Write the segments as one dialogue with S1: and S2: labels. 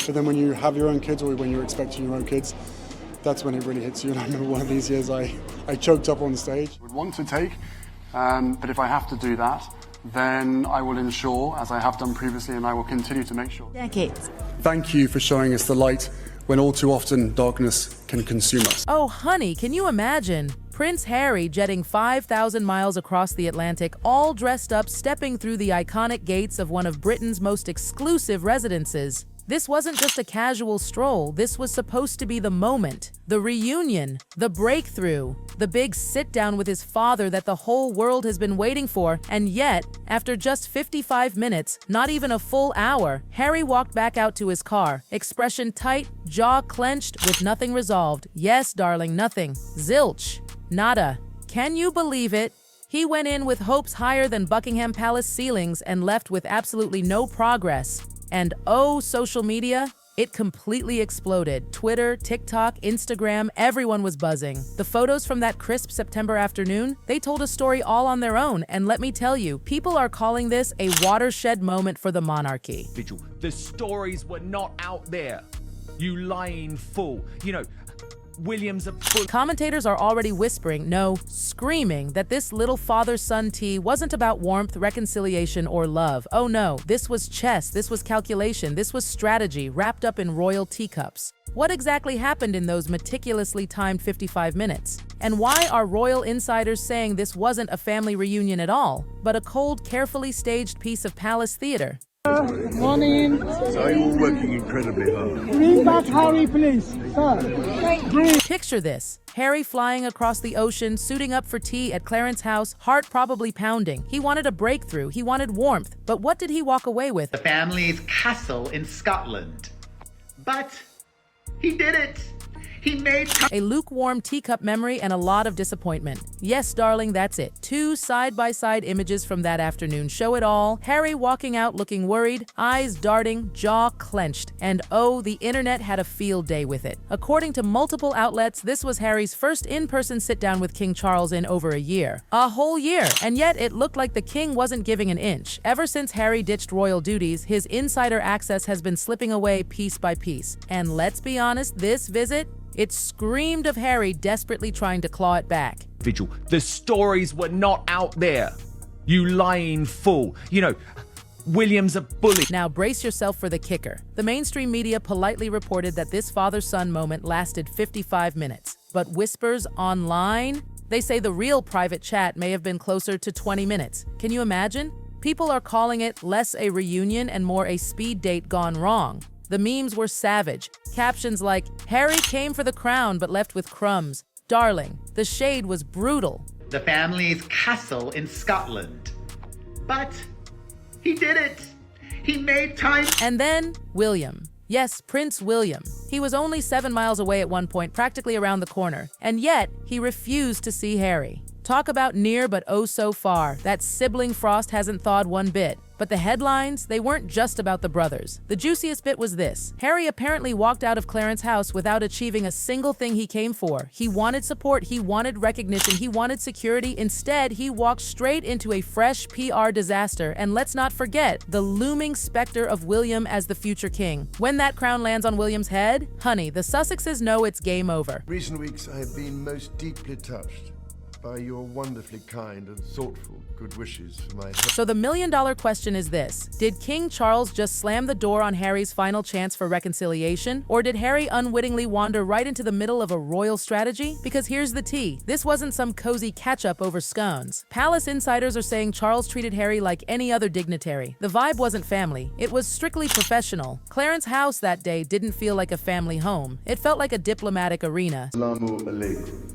S1: But then when you have your own kids or when you're expecting your own kids, that's when it really hits you. And I remember one of these years I choked up on the stage. I would want to take, but if I have to do that, then I will ensure, as I have done previously, and I will continue to make sure.
S2: Decades.
S1: Thank you for showing us the light when all too often darkness can consume us.
S3: Oh, honey, can you imagine? Prince Harry jetting 5,000 miles across the Atlantic, all dressed up, stepping through the iconic gates of one of Britain's most exclusive residences. This wasn't just a casual stroll, this was supposed to be the moment, the reunion, the breakthrough, the big sit-down with his father that the whole world has been waiting for, and yet, after just 55 minutes, not even a full hour, Harry walked back out to his car, expression tight, jaw clenched, with nothing resolved. Yes, darling, nothing. Zilch. Nada. Can you believe it? He went in with hopes higher than Buckingham Palace ceilings and left with absolutely no progress. And oh, social media, it completely exploded. Twitter, TikTok, Instagram, everyone was buzzing. The photos from that crisp September afternoon, they told a story all on their own, and let me tell you, people are calling this a watershed moment for the monarchy.
S4: Vigil, the stories were not out there. You lying fool. You know, William's a bull.
S3: Commentators are already whispering, no, screaming, that this little father-son tea wasn't about warmth, reconciliation, or love. Oh no, this was chess, this was calculation, this was strategy wrapped up in royal teacups. What exactly happened in those meticulously timed 55 minutes? And why are royal insiders saying this wasn't a family reunion at all, but a cold, carefully staged piece of palace theater?
S5: Morning.
S6: So you're all working incredibly hard.
S5: Bring back Harry, please. Sir.
S3: Picture this. Harry flying across the ocean, suiting up for tea at Clarence's house, heart probably pounding. He wanted a breakthrough, he wanted warmth, but what did he walk away with?
S7: The family's castle in Scotland. But he did it. He made
S3: a lukewarm teacup memory and a lot of disappointment. Yes, darling, that's it. 2 side-by-side images from that afternoon show it all. Harry walking out looking worried, eyes darting, jaw clenched. And oh, the internet had a field day with it. According to multiple outlets, this was Harry's first in-person sit-down with King Charles in over a year. A whole year! And yet it looked like the king wasn't giving an inch. Ever since Harry ditched royal duties, his insider access has been slipping away piece by piece. And let's be honest, this visit, it screamed of Harry desperately trying to claw it back.
S4: Vigil, the stories were not out there. You lying fool. You know, William's a bully.
S3: Now brace yourself for the kicker. The mainstream media politely reported that this father-son moment lasted 55 minutes. But whispers online? They say the real private chat may have been closer to 20 minutes. Can you imagine? People are calling it less a reunion and more a speed date gone wrong. The memes were savage. Captions like, Harry came for the crown but left with crumbs. Darling, the shade was brutal.
S7: The family's castle in Scotland. But he did it. He made time.
S3: And then, William. Yes, Prince William. He was only 7 miles away at one point, practically around the corner. And yet, he refused to see Harry. Talk about near but oh so far. That sibling frost hasn't thawed one bit. But the headlines, they weren't just about the brothers. The juiciest bit was this. Harry apparently walked out of Clarence's house without achieving a single thing he came for. He wanted support, he wanted recognition, he wanted security. Instead, he walked straight into a fresh PR disaster. And let's not forget, the looming specter of William as the future king. When that crown lands on William's head, honey, the Sussexes know it's game over.
S6: Recent weeks I have been most deeply touched by your wonderfully kind and thoughtful good wishes for my...
S3: So the million-dollar question is this. Did King Charles just slam the door on Harry's final chance for reconciliation? Or did Harry unwittingly wander right into the middle of a royal strategy? Because here's the tea. This wasn't some cozy catch-up over scones. Palace insiders are saying Charles treated Harry like any other dignitary. The vibe wasn't family. It was strictly professional. Clarence's house that day didn't feel like a family home. It felt like a diplomatic arena.
S6: Assalamu alaikum.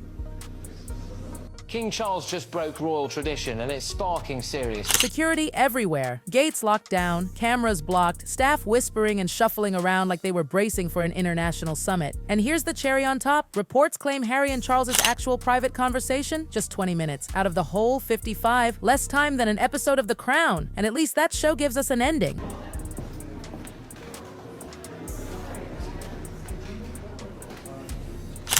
S8: King Charles just broke royal tradition and it's sparking serious.
S3: Security everywhere. Gates locked down, cameras blocked, staff whispering and shuffling around like they were bracing for an international summit. And here's the cherry on top. Reports claim Harry and Charles's actual private conversation, just 20 minutes. Out of the whole 55, less time than an episode of The Crown. And at least that show gives us an ending.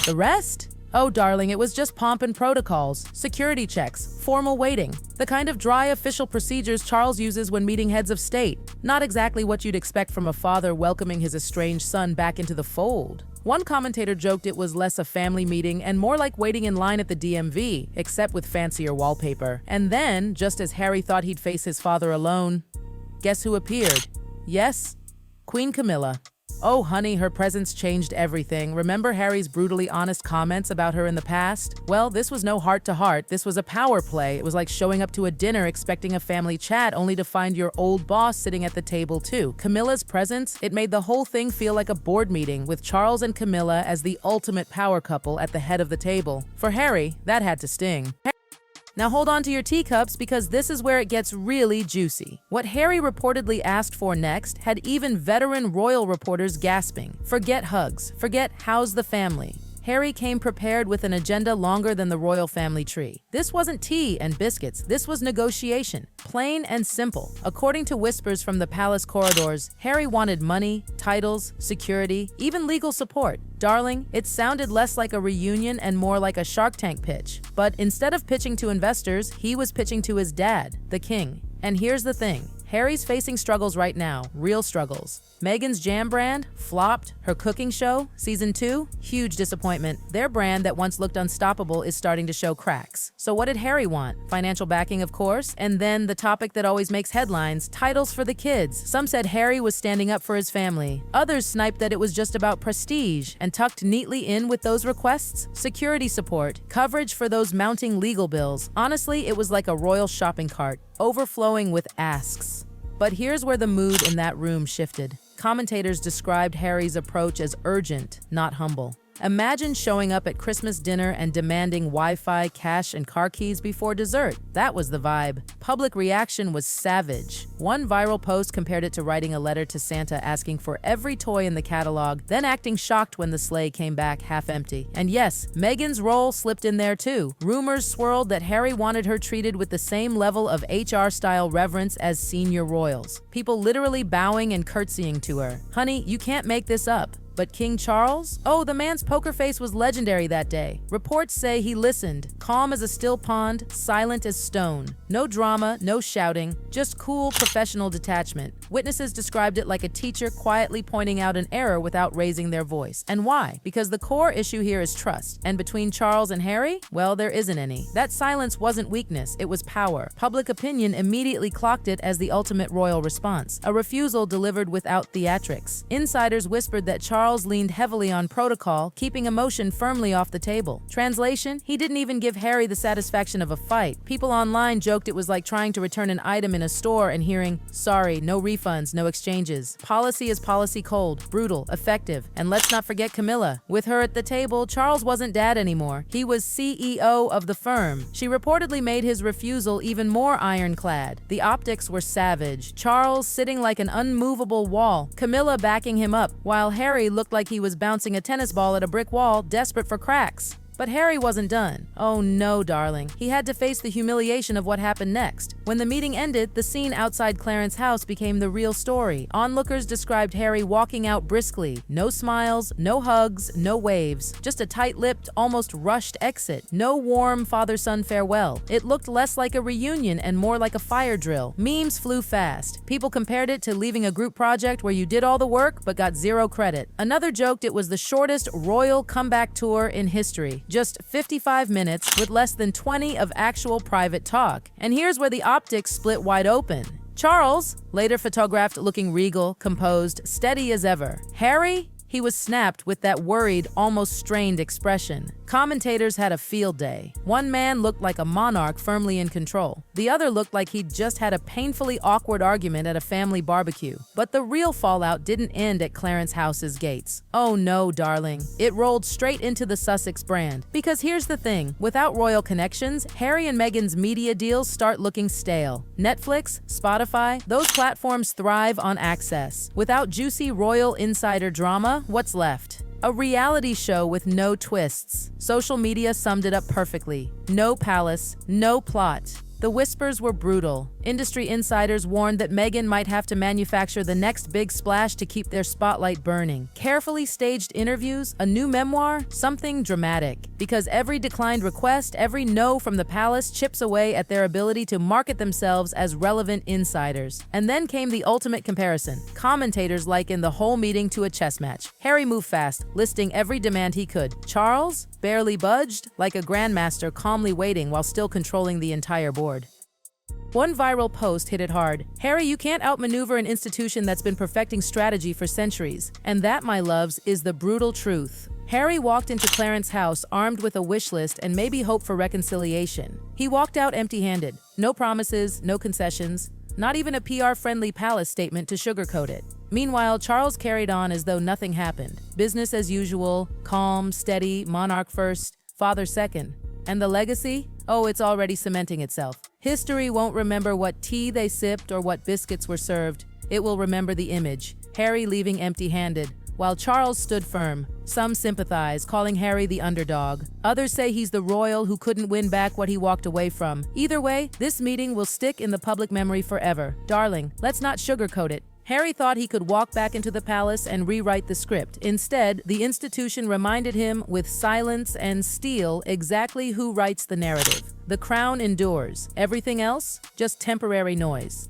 S3: The rest? Oh, darling, it was just pomp and protocols, security checks, formal waiting. The kind of dry official procedures Charles uses when meeting heads of state. Not exactly what you'd expect from a father welcoming his estranged son back into the fold. One commentator joked it was less a family meeting and more like waiting in line at the DMV, except with fancier wallpaper. And then, just as Harry thought he'd face his father alone, guess who appeared? Yes, Queen Camilla. Oh, honey, her presence changed everything. Remember Harry's brutally honest comments about her in the past? Well, this was no heart-to-heart. This was a power play. It was like showing up to a dinner expecting a family chat only to find your old boss sitting at the table too. Camilla's presence, it made the whole thing feel like a board meeting with Charles and Camilla as the ultimate power couple at the head of the table. For Harry, that had to sting. Now hold on to your teacups because this is where it gets really juicy. What Harry reportedly asked for next had even veteran royal reporters gasping. Forget hugs, forget how's the family. Harry came prepared with an agenda longer than the royal family tree. This wasn't tea and biscuits, this was negotiation. Plain and simple. According to whispers from the palace corridors, Harry wanted money, titles, security, even legal support. Darling, it sounded less like a reunion and more like a Shark Tank pitch. But instead of pitching to investors, he was pitching to his dad, the king. And here's the thing. Harry's facing struggles right now, real struggles. Meghan's jam brand flopped. Her cooking show, season 2, huge disappointment. Their brand that once looked unstoppable is starting to show cracks. So what did Harry want? Financial backing, of course, and then the topic that always makes headlines, titles for the kids. Some said Harry was standing up for his family. Others sniped that it was just about prestige, and tucked neatly in with those requests, security support, coverage for those mounting legal bills. Honestly, it was like a royal shopping cart, overflowing with asks. But here's where the mood in that room shifted. Commentators described Harry's approach as urgent, not humble. Imagine showing up at Christmas dinner and demanding Wi-Fi, cash, and car keys before dessert. That was the vibe. Public reaction was savage. One viral post compared it to writing a letter to Santa asking for every toy in the catalog, then acting shocked when the sleigh came back half empty. And yes, Meghan's role slipped in there too. Rumors swirled that Harry wanted her treated with the same level of HR-style reverence as senior royals. People literally bowing and curtsying to her. Honey, you can't make this up. But King Charles? Oh, the man's poker face was legendary that day. Reports say he listened, calm as a still pond, silent as stone. No drama, no shouting, just cool professional detachment. Witnesses described it like a teacher quietly pointing out an error without raising their voice. And why? Because the core issue here is trust. And between Charles and Harry? Well, there isn't any. That silence wasn't weakness, it was power. Public opinion immediately clocked it as the ultimate royal response. A refusal delivered without theatrics. Insiders whispered that Charles leaned heavily on protocol, keeping emotion firmly off the table. Translation, he didn't even give Harry the satisfaction of a fight. People online joked it was like trying to return an item in a store and hearing, sorry, no refunds, no exchanges. Policy is policy cold, brutal, effective. And let's not forget Camilla. With her at the table, Charles wasn't dad anymore. He was CEO of the firm. She reportedly made his refusal even more ironclad. The optics were savage. Charles sitting like an unmovable wall, Camilla backing him up, while Harry looked like he was bouncing a tennis ball at a brick wall, desperate for cracks. But Harry wasn't done. Oh no, darling. He had to face the humiliation of what happened next. When the meeting ended, the scene outside Clarence's house became the real story. Onlookers described Harry walking out briskly. No smiles, no hugs, no waves. Just a tight-lipped, almost rushed exit. No warm father-son farewell. It looked less like a reunion and more like a fire drill. Memes flew fast. People compared it to leaving a group project where you did all the work but got zero credit. Another joked it was the shortest royal comeback tour in history. Just 55 minutes with less than 20 of actual private talk. And here's where the optics split wide open. Charles, later photographed looking regal, composed, steady as ever. Harry? He was snapped with that worried, almost strained expression. Commentators had a field day. One man looked like a monarch firmly in control. The other looked like he'd just had a painfully awkward argument at a family barbecue. But the real fallout didn't end at Clarence House's gates. Oh no, darling. It rolled straight into the Sussex brand. Because here's the thing, without royal connections, Harry and Meghan's media deals start looking stale. Netflix, Spotify, those platforms thrive on access. Without juicy royal insider drama, what's left? A reality show with no twists. Social media summed it up perfectly. No palace, no plot. The whispers were brutal. Industry insiders warned that Meghan might have to manufacture the next big splash to keep their spotlight burning. Carefully staged interviews, a new memoir, something dramatic. Because every declined request, every no from the palace chips away at their ability to market themselves as relevant insiders. And then came the ultimate comparison. Commentators likened the whole meeting to a chess match. Harry moved fast, listing every demand he could. Charles barely budged, like a grandmaster calmly waiting while still controlling the entire board. One viral post hit it hard. Harry, you can't outmaneuver an institution that's been perfecting strategy for centuries. And that, my loves, is the brutal truth. Harry walked into Clarence's house armed with a wish list and maybe hope for reconciliation. He walked out empty-handed. No promises, no concessions, not even a PR-friendly palace statement to sugarcoat it. Meanwhile, Charles carried on as though nothing happened. Business as usual, calm, steady, monarch first, father second. And the legacy? Oh, it's already cementing itself. History won't remember what tea they sipped or what biscuits were served. It will remember the image, Harry leaving empty-handed, while Charles stood firm. Some sympathize, calling Harry the underdog. Others say he's the royal who couldn't win back what he walked away from. Either way, this meeting will stick in the public memory forever. Darling, let's not sugarcoat it. Harry thought he could walk back into the palace and rewrite the script. Instead, the institution reminded him with silence and steel exactly who writes the narrative. The crown endures. Everything else, just temporary noise.